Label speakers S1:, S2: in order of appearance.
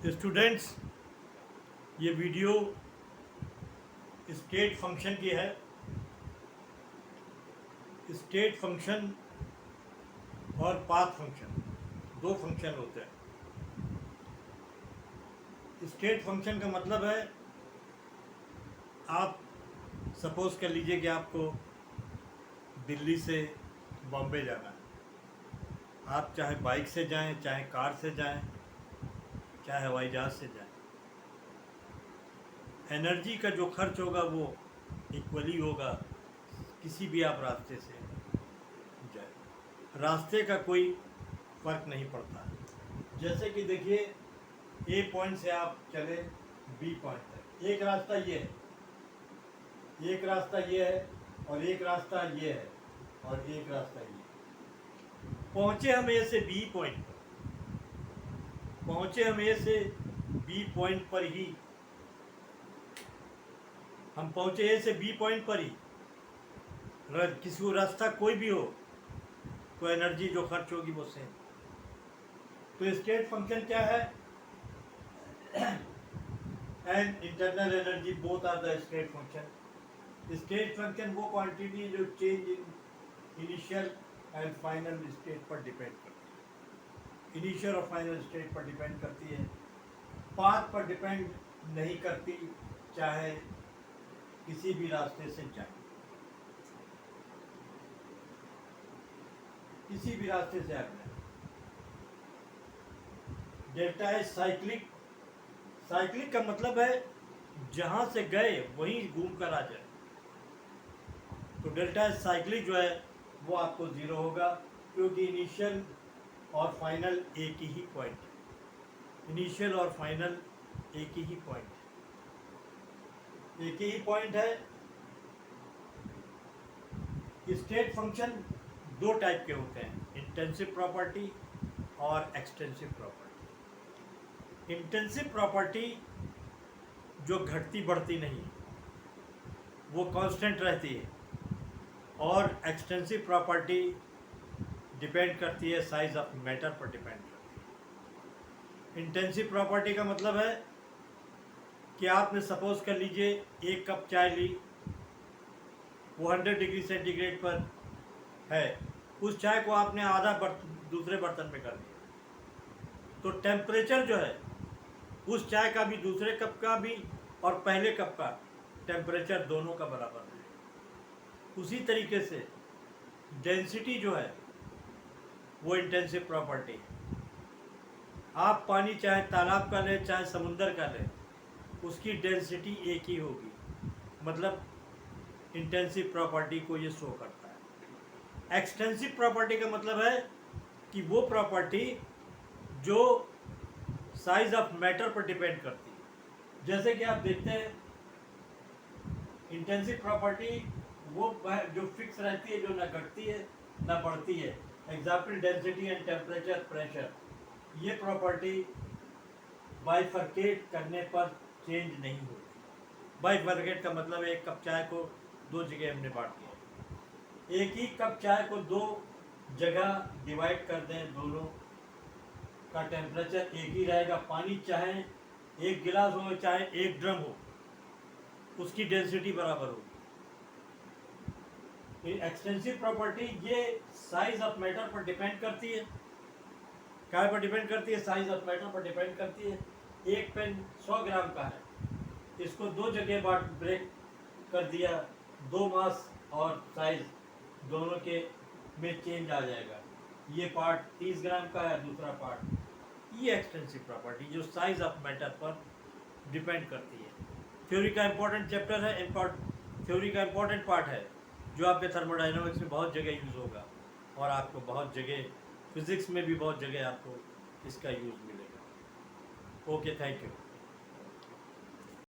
S1: Students, ये video state function की है। स्टेट फंक्शन और पाथ फंक्शन दो फंक्शन होते हैं। स्टेट फंक्शन का मतलब है, आप सपोज कर लीजिए कि आपको दिल्ली से बॉम्बे जाना है। आप चाहे बाइक से जाएं, चाहे कार से जाएं, चाहे हवाई जहाज से जाएं, एनर्जी का जो खर्च होगा वो इक्वली होगा किसी भी आप रास्ते से जाए। रास्ते का कोई फर्क नहीं पड़ता। जैसे कि देखिए, ए पॉइंट से आप चले बी पॉइंट तक, एक रास्ता ये है, एक रास्ता ये है, और एक रास्ता ये है, और एक रास्ता ये। पहुंचे हम ए से बी पॉइंट पर, पहुंचे हम ए से बी पॉइंट पर ही, हम पहुंचे ए से बी पॉइंट पर ही। किसी को रास्ता कोई भी हो तो एनर्जी जो खर्च होगी वो सेम। तो स्टेट फंक्शन क्या है? And internal energy both are the state function. State function वो क्वांटिटी जो change in initial and final state पर डिपेंड करती है। इनिशियल और फाइनल स्टेट पर डिपेंड करती है, पाथ पर डिपेंड नहीं करती, चाहे किसी भी रास्ते से जाए, किसी भी रास्ते से आए। डेल्टा है साइक्लिक। साइक्लिक का मतलब है जहां से गए वहीं घूम कर आ जाए। तो डेल्टा है साइक्लिक जो है वो आपको जीरो होगा, क्योंकि इनिशियल और फाइनल एक ही पॉइंट है। इनिशियल और फाइनल एक ही पॉइंट है, एक ही पॉइंट है। स्टेट फंक्शन दो टाइप के होते हैं, इंटेंसिव प्रॉपर्टी और एक्सटेंसिव प्रॉपर्टी। इंटेंसिव प्रॉपर्टी जो घटती बढ़ती नहीं, वो कांस्टेंट रहती है, और एक्सटेंसिव प्रॉपर्टी डिपेंड करती है साइज ऑफ मैटर पर डिपेंड करती है। इंटेंसिव प्रॉपर्टी का मतलब है कि आपने सपोज कर लीजिए एक कप चाय ली, वो 100 डिग्री सेंटीग्रेड पर है, उस चाय को आपने आधा दूसरे बर्तन में कर दिया, तो टेम्परेचर जो है उस चाय का भी, दूसरे कप का भी और पहले कप का टेम्परेचर दोनों का बराबर है। उसी तरीके से डेंसिटी जो है वो इंटेंसिव प्रॉपर्टी है। आप पानी चाहे तालाब का लें, चाहे समुंदर का लें, उसकी डेंसिटी एक ही होगी, मतलब इंटेंसिव प्रॉपर्टी को ये शो करता है। एक्सटेंसिव प्रॉपर्टी का मतलब है कि वो प्रॉपर्टी जो साइज ऑफ मैटर पर डिपेंड करती है। जैसे कि आप देखते हैं, इंटेंसिव प्रॉपर्टी वो जो फिक्स रहती है, जो ना घटती है ना बढ़ती है। Example density and temperature, pressure, ये प्रॉपर्टी बाइफरकेट करने पर चेंज नहीं होती। बाइफरकेट का मतलब है एक कप चाय को दो जगह हमने बांट दिया, एक ही कप चाय को दो जगह डिवाइड कर दें, दोनों का टेम्परेचर एक ही रहेगा। पानी चाहे एक गिलास हो चाहे एक ड्रम हो, उसकी डेंसिटी बराबर होगी। एक्सटेंसिव प्रॉपर्टी ये साइज ऑफ मैटर पर डिपेंड करती है। क्या पर डिपेंड करती है? साइज ऑफ मैटर पर डिपेंड करती है। एक पेन 100 ग्राम का है, इसको दो जगह ब्रेक कर दिया, दो मास और साइज दोनों के में चेंज आ जाएगा। ये पार्ट 30 ग्राम का है, दूसरा पार्ट। ये एक्सटेंसिव प्रॉपर्टी जो साइज ऑफ मैटर पर डिपेंड करती है। थ्योरी का इंपॉर्टेंट चैप्टर है, थ्योरी का इंपॉर्टेंट पार्ट है, जो आपके थर्मोडाइनमिक्स में बहुत जगह यूज़ होगा, और आपको बहुत जगह फिजिक्स में भी बहुत जगह आपको इसका यूज़ मिलेगा। Okay, thank you.